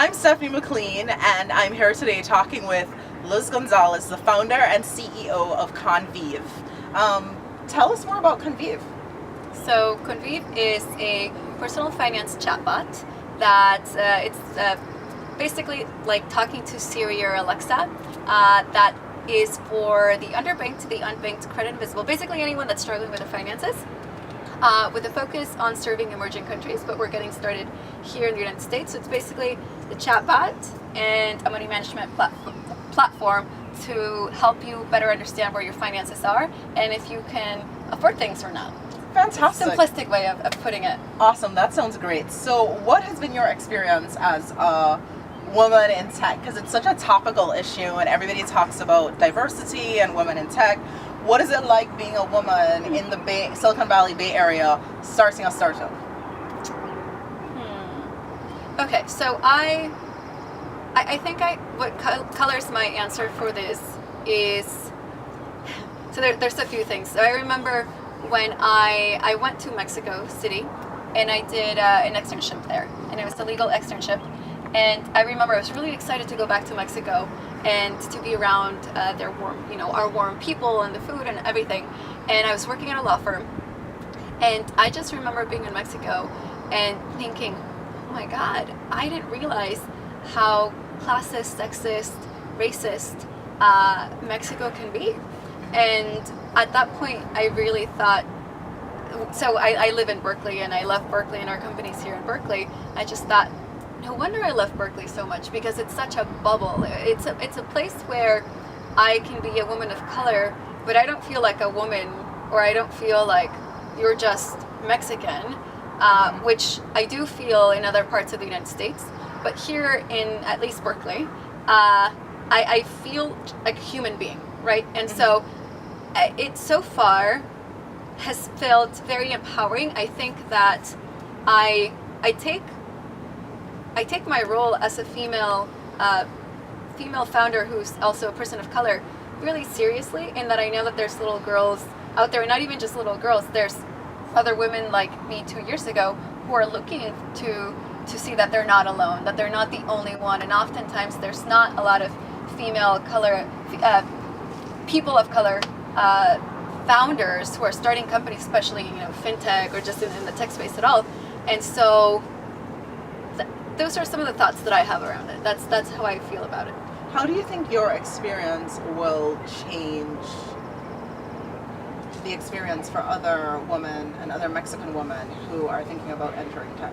I'm Stephanie McLean, and I'm here today talking with Luz Gonzalez, the founder and CEO of Convive. Tell us more about Convive. So Convive is a personal finance chatbot that it's basically like talking to Siri or Alexa that is for the underbanked, the unbanked, credit invisible, basically anyone that's struggling with their finances. With a focus on serving emerging countries, but we're getting started here in the United States. So it's basically the chatbot and a money management platform to help you better understand where your finances are and if you can afford things or not. Fantastic. Simplistic way of putting it. Awesome. That sounds great. So what has been your experience as a woman in tech? Because it's such a topical issue and everybody talks about diversity and women in tech. What is it like being a woman in the Silicon Valley Bay Area starting a startup? Okay, so I think what colors my answer for this is, so there's a few things. So I remember when I went to Mexico City and I did an externship there, and it was a legal externship. And I remember I was really excited to go back to Mexico and to be around their warm, our warm people and the food and everything. And I was working at a law firm, and I just remember being in Mexico and thinking, oh my God, I didn't realize how classist, sexist, racist Mexico can be. And at that point, I really thought, so I live in Berkeley and I love Berkeley and our company's here in Berkeley. I just thought, no wonder I love Berkeley so much, because it's such a bubble. It's a place where I can be a woman of color, but I don't feel like a woman, or I don't feel like you're just Mexican, which I do feel in other parts of the United States. But here in at least Berkeley, I feel like a human being, right? And so it so far has felt very empowering. I think that I take my role as a female founder who's also a person of color really seriously, in that I know that there's little girls out there, and not even just little girls, there's other women like me 2 years ago who are looking to see that they're not alone, that they're not the only one. And oftentimes there's not a lot of female color, people of color founders who are starting companies, especially fintech or just in the tech space at all. And so those are some of the thoughts that I have around it. That's how I feel about it. How do you think your experience will change the experience for other women and other Mexican women who are thinking about entering tech?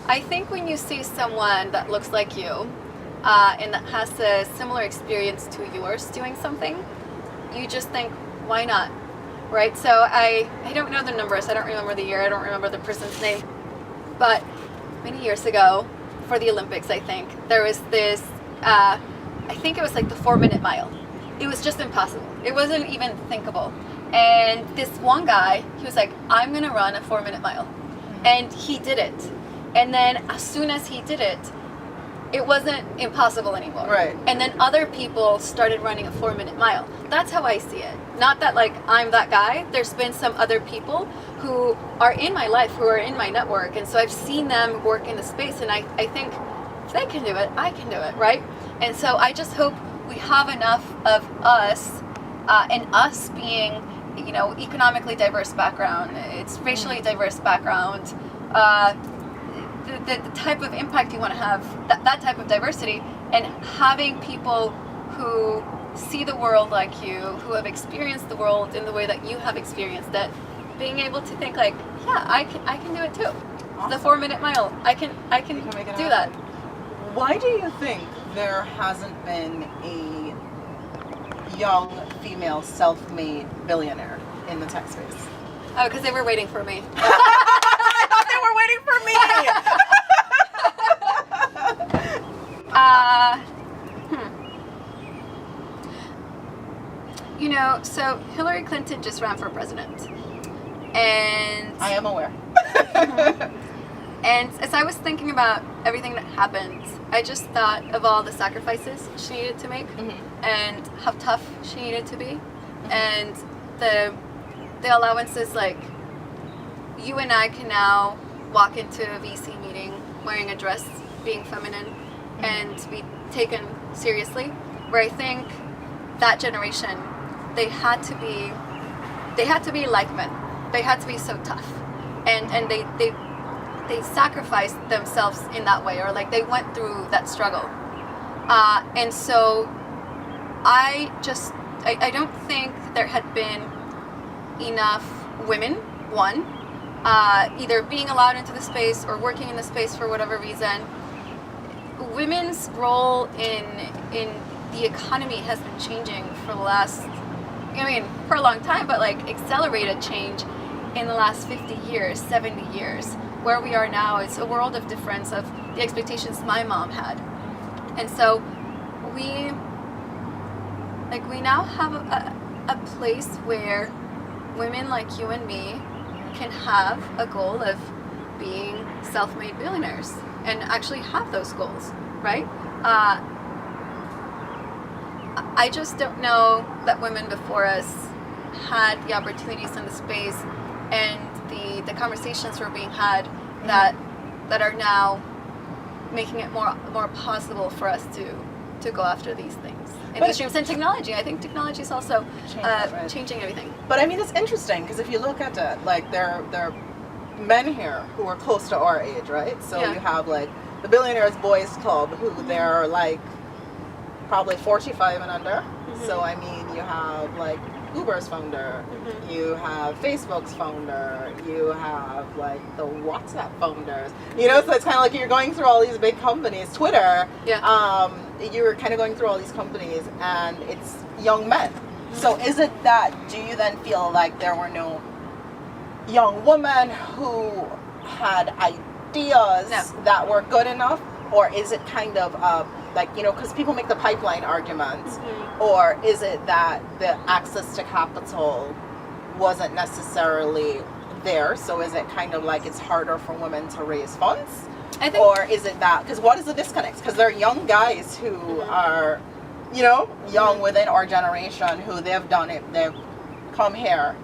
I think when you see someone that looks like you and that has a similar experience to yours doing something, you just think, why not? Right? So I don't know the numbers. I don't remember the year. I don't remember the person's name. But many years ago, for the Olympics, I think, there was this, I think it was like the 4-minute mile. It was just impossible. It wasn't even thinkable. And this one guy, he was like, I'm going to run a 4-minute mile. And he did it. And then as soon as he did it, it wasn't impossible anymore. Right. And then other people started running a 4-minute mile. That's how I see it. Not that like I'm that guy. There's been some other people who are in my life, who are in my network. And so I've seen them work in the space, and I think if they can do it, I can do it, right? And so I just hope we have enough of us, and us being, economically diverse background, it's racially diverse background, the type of impact you want to have, that type of diversity, and having people who see the world like you, who have experienced the world in the way that you have experienced it, being able to think like, yeah, I can do it too. Awesome. The 4-minute mile, I can do that. Why do you think there hasn't been a young female self-made billionaire in the tech space? Oh, because they were waiting for me. I thought they were waiting for me. So Hillary Clinton just ran for president, and I am aware. And as I was thinking about everything that happened, I just thought of all the sacrifices she needed to make, and how tough she needed to be, and the allowances, like you and I can now walk into a VC meeting wearing a dress, being feminine, and to be taken seriously. Where I think that generation, they had to be like men. They had to be so tough, and they sacrificed themselves in that way, or like they went through that struggle. And so I don't think there had been enough women, one, either being allowed into the space or working in the space for whatever reason. Women's role in the economy has been changing for the last, for a long time, but like accelerated change in the last 50 years, 70 years. Where we are now is a world of difference of the expectations my mom had. And so we now have a place where women like you and me can have a goal of being self-made billionaires and actually have those goals, right? I just don't know that women before us had the opportunities in the space and the conversations were being had that are now making it more possible for us to go after these things. In the streams and technology. I think technology is also changing everything. But I mean, it's interesting because if you look at it, like there are men here who are close to our age, right? So you have like the Billionaires Boys Club, who they're like probably 45 and under. So I mean, you have like Uber's founder, you have Facebook's founder, you have like the WhatsApp founders. So it's kind of like you're going through all these big companies. Twitter, you're kind of going through all these companies, and it's young men. So is it that, do you then feel like there were no young women who had ideas that were good enough? Or is it kind of because people make the pipeline argument, or is it that the access to capital wasn't necessarily there? So is it kind of like it's harder for women to raise funds? I think, or is it that, because what is the disconnect? Because there are young guys who are, young within our generation who they've done it, they've come here,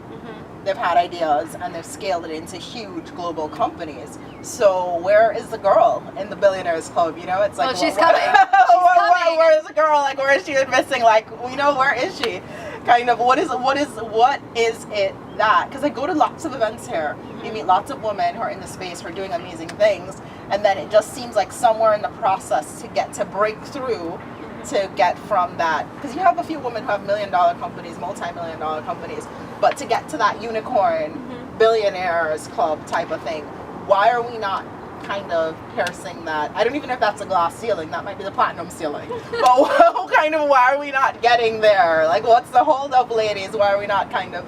they've had ideas, and they've scaled it into huge global companies. So where is the girl in the Billionaires Club? It's like, she's coming. She's coming. Where is the girl? Like, where is she missing? Like, where is she? Kind of, what is it that? Because I go to lots of events here. You meet lots of women who are in the space, who are doing amazing things, and then it just seems like somewhere in the process to break through, to get from that, because you have a few women who have $1 million companies, multi-million-dollar companies, but to get to that unicorn Billionaires Club type of thing, why are we not kind of piercing that? I don't even know if that's a glass ceiling. That might be the platinum ceiling. But why are we not getting there? Like, what's the hold up, ladies? Why are we not kind of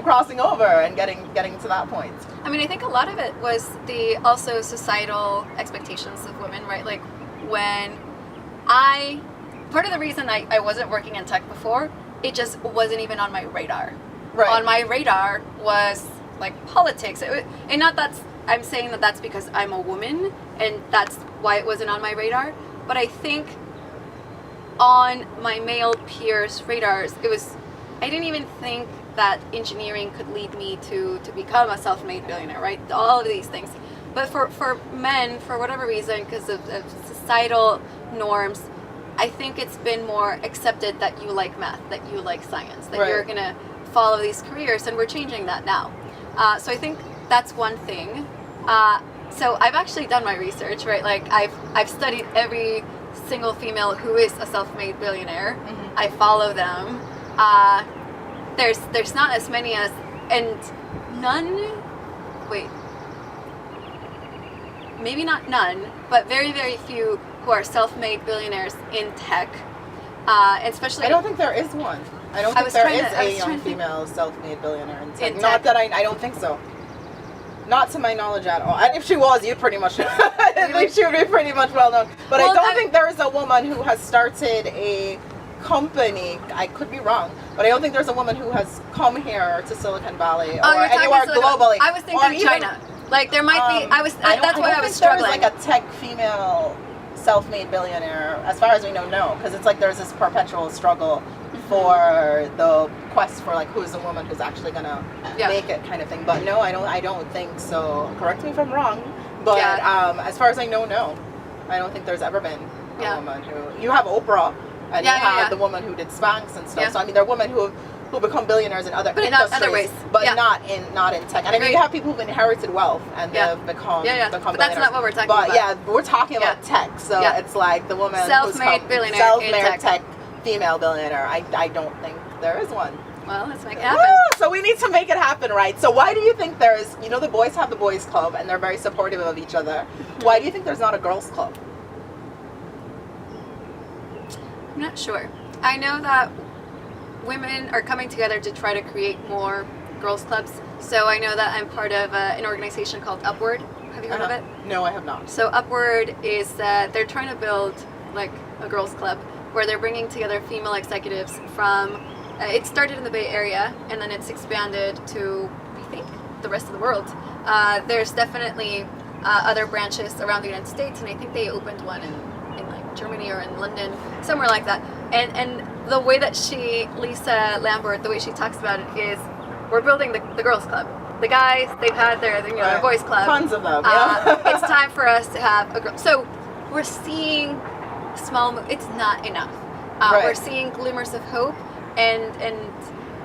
crossing over and getting to that point? I mean, I think a lot of it was the also societal expectations of women, right? Like when part of the reason I wasn't working in tech before, it just wasn't even on my radar. Right. On my radar was like politics. And not that's, I'm saying that's because I'm a woman and that's why it wasn't on my radar. But I think on my male peers' radars, I didn't even think that engineering could lead me to become a self-made billionaire, right? All of these things. But for men, for whatever reason, because of societal norms, I think it's been more accepted that you like math, that you like science, that you're going to follow these careers, and we're changing that now. So I think that's one thing. So I've actually done my research, right? Like I've studied every single female who is a self-made billionaire. I follow them. There's not as many as, and maybe not none, but very, very few who are self-made billionaires in tech, especially. I don't think there is one. I don't think there is a young female self-made billionaire in tech. Not that I don't think so. Not to my knowledge at all. And if she was, you'd pretty much, I think she would be pretty much well known. But I don't think there is a woman who has started a company. I could be wrong, but I don't think there's a woman who has come here to Silicon Valley or anywhere globally. I was thinking China. Like there might be. That's why I was struggling. There's like a tech female self-made billionaire, as far as we know, no, because it's like there's this perpetual struggle for the quest for like who's the woman who's actually gonna make it kind of thing. But no, I don't think so. Correct me if I'm wrong, but as far as I know, no, I don't think there's ever been. a woman who, you have Oprah, and you have the woman who did Spanx and stuff. So I mean, there are women who become billionaires in other industries, other ways, but not in tech. And I mean, you have people who've inherited wealth and they've become But that's not what we're talking about. But yeah, we're talking about tech. So it's like the woman self-made billionaire, self-made tech female billionaire. I don't think there is one. Well, let's make it happen. Woo! So we need to make it happen, right? So why do you think there's, you know, the boys have the boys club and they're very supportive of each other. Why do you think there's not a girls club? I'm not sure. I know that women are coming together to try to create more girls clubs. So I know that I'm part of an organization called Upward. Have you heard of it? No, I have not. So Upward is they're trying to build like a girls club where they're bringing together female executives from, it started in the Bay Area and then it's expanded to, I think, the rest of the world. There's definitely other branches around the United States, and I think they opened one in like Germany or in London, somewhere like that. And the way that Lisa Lambert, the way she talks about it is, we're building the girls club. The guys, they've had their their boys club. Tons of them. Yeah. It's time for us to have a girl. So we're seeing small. It's not enough. We're seeing glimmers of hope, and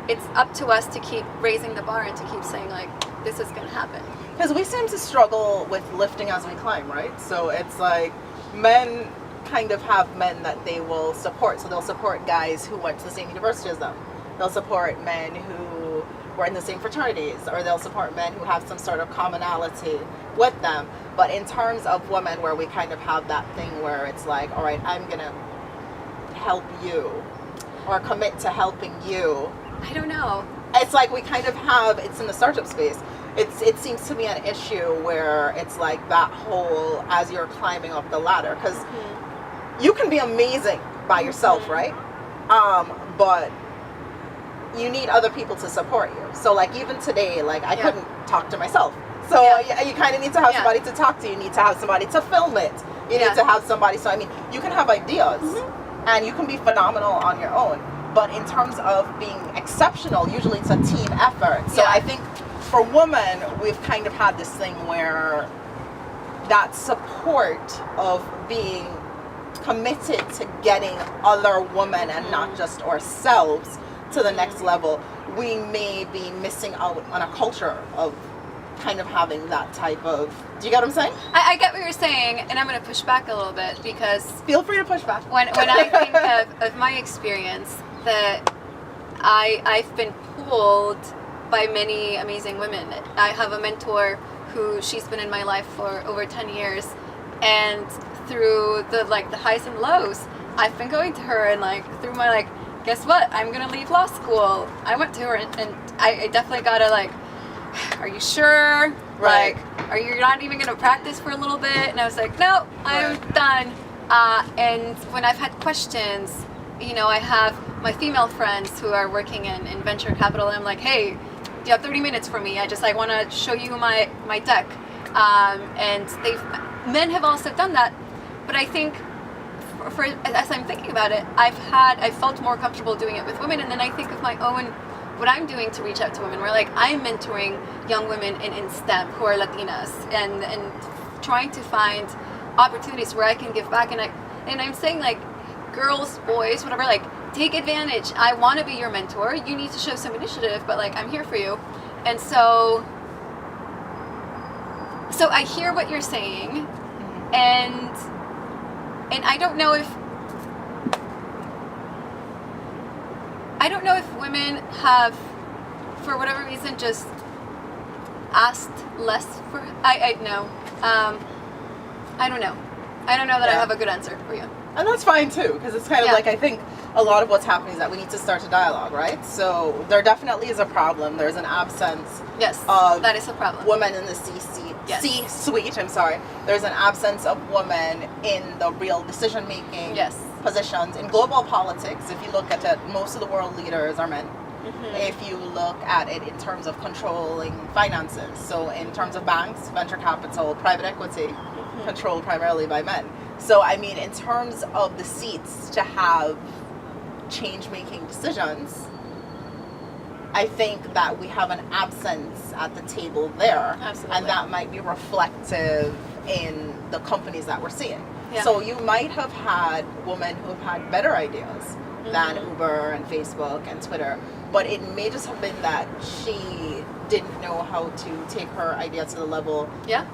it's up to us to keep raising the bar and to keep saying like, this is going to happen. Because we seem to struggle with lifting as we climb, right? So it's like men kind of have men that they will support. So they'll support guys who went to the same university as them. They'll support men who were in the same fraternities, or they'll support men who have some sort of commonality with them. But in terms of women, where we kind of have that thing where it's like, all right, I'm going to help you or commit to helping you. I don't know. It's like we kind of have, it's in the startup space. It seems to be an issue where it's like that whole, as you're climbing up the ladder, because you can be amazing by yourself, right? But you need other people to support you. So like even today, like I couldn't talk to myself. So you kind of need to have somebody to talk to. You need to have somebody to film it. You need to have somebody. So I mean, you can have ideas and you can be phenomenal on your own. But in terms of being exceptional, usually it's a team effort. So I think for women, we've kind of had this thing where that support of being committed to getting other women and not just ourselves to the next level, we may be missing out on a culture of kind of having that type of, do you get what I'm saying? I get what you're saying, and I'm going to push back a little bit, because feel free to push back. When I think of my experience, that I've been pulled by many amazing women. I have a mentor who, she's been in my life for over 10 years, and through the highs and lows, I've been going to her, and like through my guess what, I'm gonna leave law school. I went to her and I definitely gotta are you sure? Right. Are you not even gonna practice for a little bit? And I was like, no, I'm done. And when I've had questions, I have my female friends who are working in venture capital, and I'm like, hey, do you have 30 minutes for me? I just want to show you my deck. And men have also done that, but I think for as I'm thinking about it, I felt more comfortable doing it with women, and then I think of my own, what I'm doing to reach out to women, where I'm mentoring young women in STEM who are Latinas, and trying to find opportunities where I can give back, and I'm saying girls, boys, whatever, take advantage. I want to be your mentor. You need to show some initiative, but I'm here for you. And so I hear what you're saying, and I don't know if women have, for whatever reason, just asked less for. I know. I don't know. I don't know that I have a good answer for you. And that's fine too, because it's kind of I think a lot of what's happening is that we need to start a dialogue, right? So there definitely is a problem. There's an absence of that is a problem. Women in the C-suite, I'm sorry. There's an absence of women in the real decision-making positions. In global politics, if you look at it, most of the world leaders are men. If you look at it in terms of controlling finances, so in terms of banks, venture capital, private equity, controlled primarily by men. So I mean, in terms of the seats to have change-making decisions, I think that we have an absence at the table there. Absolutely. And that might be reflective in the companies that we're seeing. Yeah. So you might have had women who have had better ideas than Uber and Facebook and Twitter, but it may just have been that she didn't know how to take her idea to the level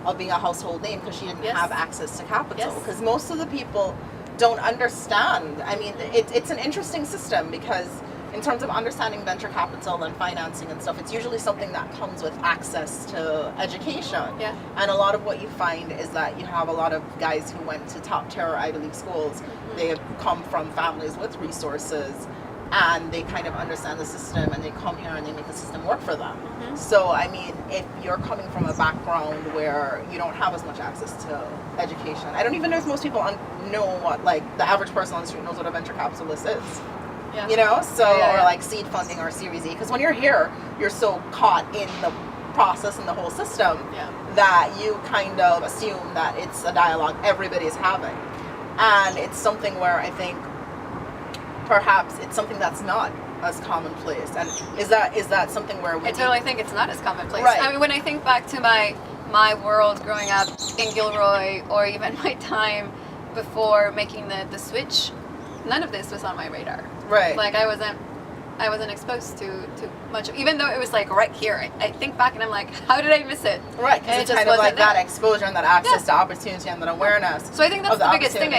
of being a household name because she didn't have access to capital. Because most of the people don't understand. I mean, it's an interesting system because in terms of understanding venture capital and financing and stuff, it's usually something that comes with access to education. Yeah. And a lot of what you find is that you have a lot of guys who went to top tier Ivy League schools. They have come from families with resources and they kind of understand the system and they come here and they make the system work for them. So, I mean, if you're coming from a background where you don't have as much access to education, I don't even know if most people know what, like, the average person on the street knows what a venture capitalist is. Yeah. You know, so or like seed funding or Series E, because when you're here, you're so caught in the process and the whole system that you kind of assume that it's a dialogue everybody's having, and it's something where I think perhaps it's something that's not as commonplace. And is that something where we? I totally think it's not as commonplace. Right. I mean, when I think back to my world growing up in Gilroy, or even my time before making the switch, none of this was on my radar. Right. Like I wasn't exposed to much, even though it was like right here. I think back and I'm like, how did I miss it? Right, because it's kind of like that exposure and that access to opportunity and that awareness. So I think that's the biggest thing.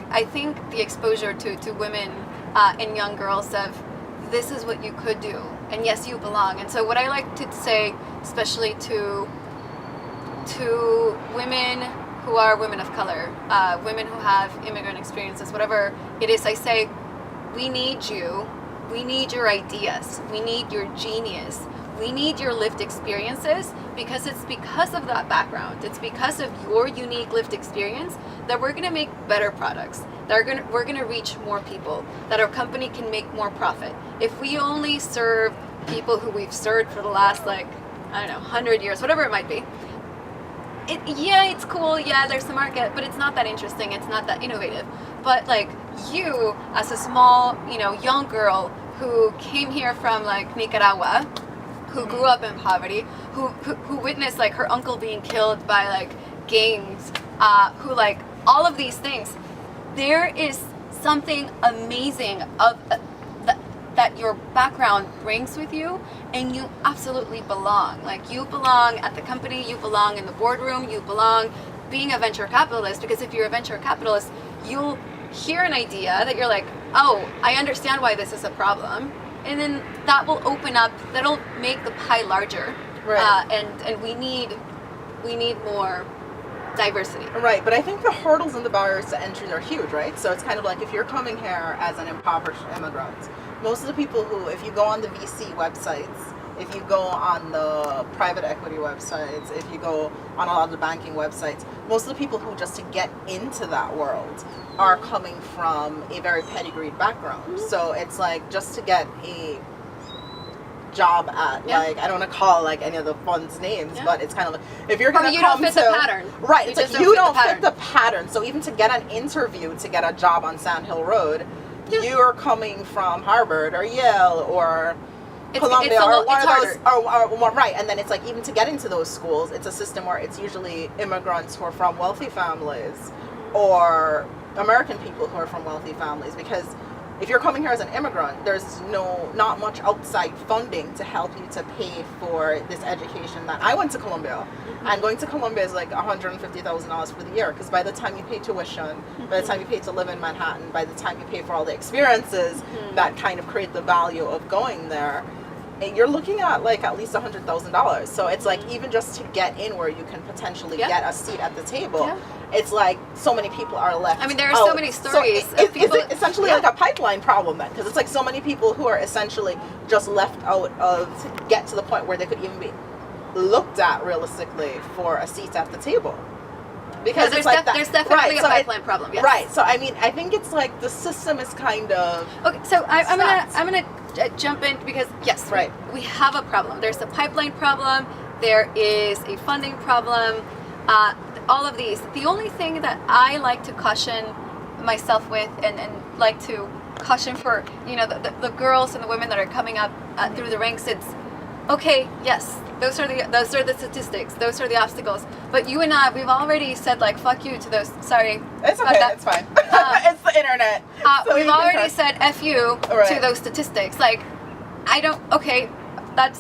I think the exposure to women and young girls of this is what you could do, and yes, you belong. And so what I like to say, especially to women who are women of color, women who have immigrant experiences, whatever it is, I say, we need you. We need your ideas. We need your genius. We need your lived experiences, because it's because of that background. It's because of your unique lived experience that we're going to make better products. We're going to reach more people. That our company can make more profit. If we only serve people who we've served for the last 100 years, whatever it might be. It's cool. Yeah, there's the market, but it's not that interesting. It's not that innovative. But like you, as a small, young girl who came here from like Nicaragua, who grew up in poverty, who witnessed like her uncle being killed by like gangs, who like all of these things, there is something amazing of that your background brings with you, and you absolutely belong. Like you belong at the company, you belong in the boardroom, you belong being a venture capitalist, because if you're a venture capitalist, you'll hear an idea that you're like, oh, I understand why this is a problem, and then that will open up, that'll make the pie larger. Right. And we need more diversity. Right, but I think the hurdles and the barriers to entry are huge, right? So it's kind of like if you're coming here as an impoverished immigrant, most of the people who, if you go on the VC websites, if you go on the private equity websites, if you go on a lot of the banking websites, most of the people who just to get into that world are coming from a very pedigreed background. So it's like just to get a job at like, I don't want to call like any of the funds names, but it's kind of like if you're going to come to the pattern. Right, it's like you don't fit the pattern. So even to get an interview to get a job on Sand Hill Road, you're coming from Harvard or Yale or Columbia or one of those, or right, and then it's like even to get into those schools, it's a system where it's usually immigrants who are from wealthy families or American people who are from wealthy families, because if you're coming here as an immigrant, there's not much outside funding to help you to pay for this education that I went to Columbia. And going to Columbia is like $150,000 for the year, because by the time you pay tuition, by the time you pay to live in Manhattan, by the time you pay for all the experiences that kind of create the value of going there, you're looking at like at least $100,000. So it's like even just to get in where you can potentially get a seat at the table, it's like so many people are left. I mean, there are so many stories. So is it essentially like a pipeline problem then? Because it's like so many people who are essentially just left out of to get to the point where they could even be looked at realistically for a seat at the table. Because there's, like there's definitely a pipeline problem. Yes. Right. So I mean, I think it's like the system is kind of okay. So I'm gonna jump in, because yes, we have a problem. There's a pipeline problem. There is a funding problem. All of these. The only thing that I like to caution myself with, and like to caution for the girls and the women that are coming up through the ranks, it's okay. Yes, those are the statistics. Those are the obstacles. But you and I, we've already said like fuck you to those. Sorry. It's okay. It's fine. It's the internet. So we've already said f you Right. to those statistics. Like, I don't. Okay,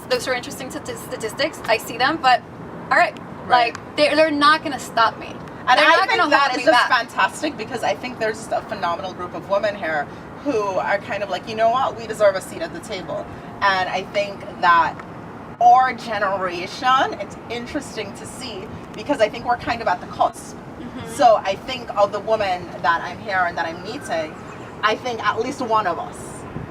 those are interesting statistics. I see them, but all right. Right. Like they're not gonna stop me. And They're I not think gonna that hold is me just back. fantastic, because I think there's just a phenomenal group of women here who are kind of like, you know what, we deserve a seat at the table. And I think that our generation, it's interesting to see, because I think we're kind of at the cusp. So I think of the women that I'm here and that I'm meeting, I think at least one of us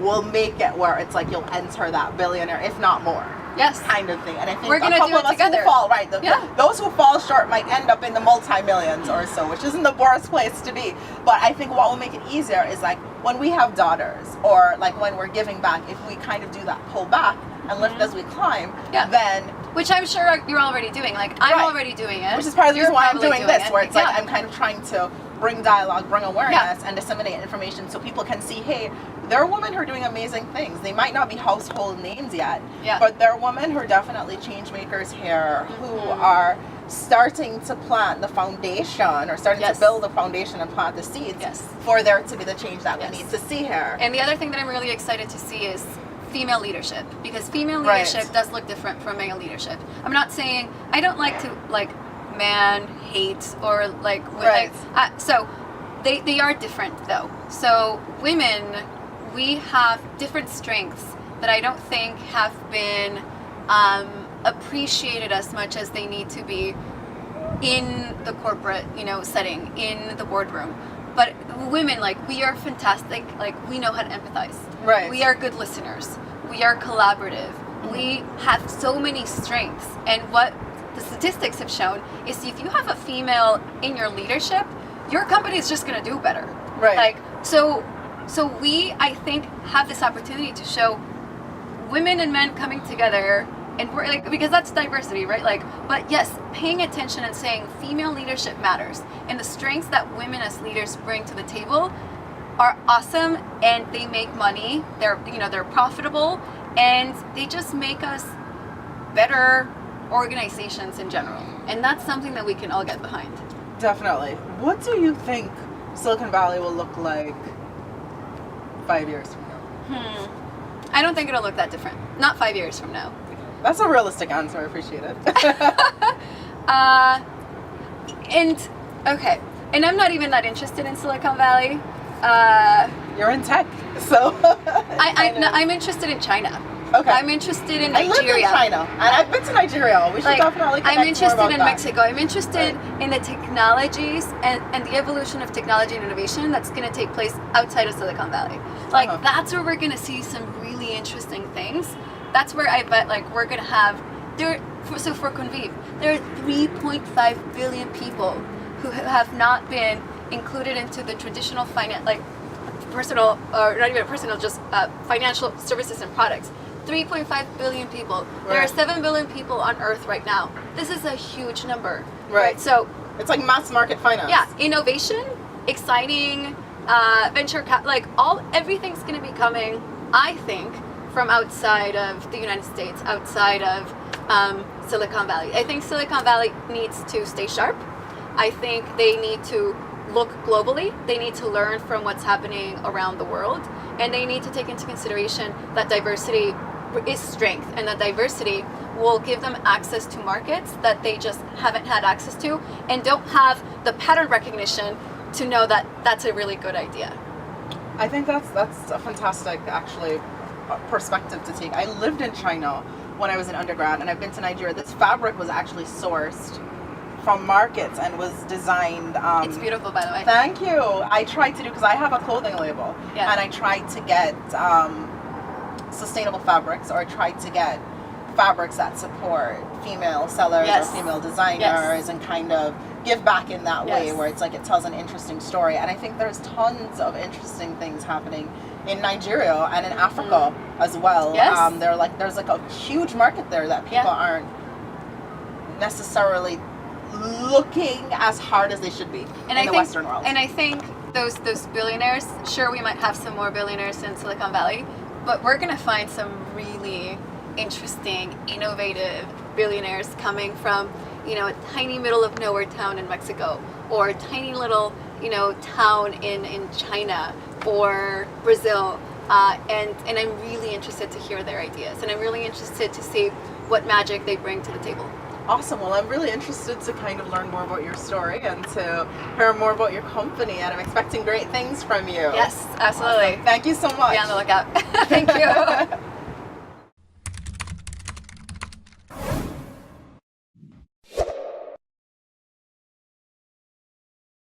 will make it where it's like you'll enter that billionaire, if not more. Yes. Kind of thing. And I think We're gonna a couple do it of us together. who fall, right? Yeah. Those who fall short might end up in the multi-millions or so, which isn't the worst place to be. But I think what will make it easier is like when we have daughters, or like when we're giving back, if we kind of do that pull back and lift as we climb, then... Which I'm sure you're already doing. Like, I'm already doing it. Which is part of the reason why I'm doing this, it. where it's like I'm kind of trying to bring dialogue, bring awareness, and disseminate information so people can see, hey, there are women who are doing amazing things. They might not be household names yet, but there are women who are definitely change makers here, who are starting to plant the foundation, or starting to build the foundation and plant the seeds for there to be the change that we need to see here. And the other thing that I'm really excited to see is female leadership, because female leadership does look different from male leadership. I'm not saying, I don't like to like man hate or like, so they are different though. So women, we have different strengths that I don't think have been appreciated as much as they need to be in the corporate, setting, in the boardroom. But women, like, we are fantastic. Like, we know how to empathize. Right. We are good listeners. We are collaborative. We have so many strengths. And what the statistics have shown is if you have a female in your leadership, your company is just going to do better. Right. Like, so we, I think, have this opportunity to show women and men coming together, and we're like, because that's diversity, right? Like, but yes, paying attention and saying female leadership matters, and the strengths that women as leaders bring to the table are awesome, and they make money. They're profitable, and they just make us better organizations in general. And that's something that we can all get behind. Definitely. What do you think Silicon Valley will look like 5 years from now? I don't think it'll look that different. Not 5 years from now. That's a realistic answer. I appreciate it. And I'm not even that interested in Silicon Valley. You're in tech, so I'm interested in China. Okay. I'm interested in Nigeria. I lived in China, and I've been to Nigeria. We should definitely connect. I'm interested more about in that. Mexico. I'm interested in the technologies and the evolution of technology and innovation that's going to take place outside of Silicon Valley. Like, that's where we're going to see some really interesting things. That's where I bet, like, we're going to have... So for Convive, there are 3.5 billion people who have not been included into the traditional finance, like personal, or not even personal, just financial services and products. 3.5 billion people. Right. There are 7 billion people on Earth right now. This is a huge number. Right. So it's like mass market finance. Yeah, innovation, exciting, venture everything's going to be coming, I think, from outside of the United States, outside of Silicon Valley. I think Silicon Valley needs to stay sharp. I think they need to look globally. They need to learn from what's happening around the world, and they need to take into consideration that diversity is strength, and that diversity will give them access to markets that they just haven't had access to, and don't have the pattern recognition to know that that's a really good idea. I think that's a fantastic, actually, perspective to take. I lived in China when I was an undergrad, and I've been to Nigeria. This fabric was actually sourced from markets and was designed. It's beautiful, by the way. Thank you. I tried to do, because I have a clothing label, and I tried to get sustainable fabrics, or I tried to get fabrics that support female sellers or female designers, and kind of give back in that way, where it's like it tells an interesting story. And I think there's tons of interesting things happening in Nigeria and in Africa as well. There's like a huge market there that people aren't necessarily looking as hard as they should be in the Western world. And I think those billionaires, sure, we might have some more billionaires in Silicon Valley, but we're going to find some really interesting, innovative billionaires coming from, you know, a tiny middle of nowhere town in Mexico, or a tiny little, you know, town in China or Brazil. And I'm really interested to hear their ideas, and I'm really interested to see what magic they bring to the table. Awesome. Well, I'm really interested to kind of learn more about your story and to hear more about your company, and I'm expecting great things from you. Yes, absolutely. Awesome. Thank you so much. Be on the lookout. Thank you.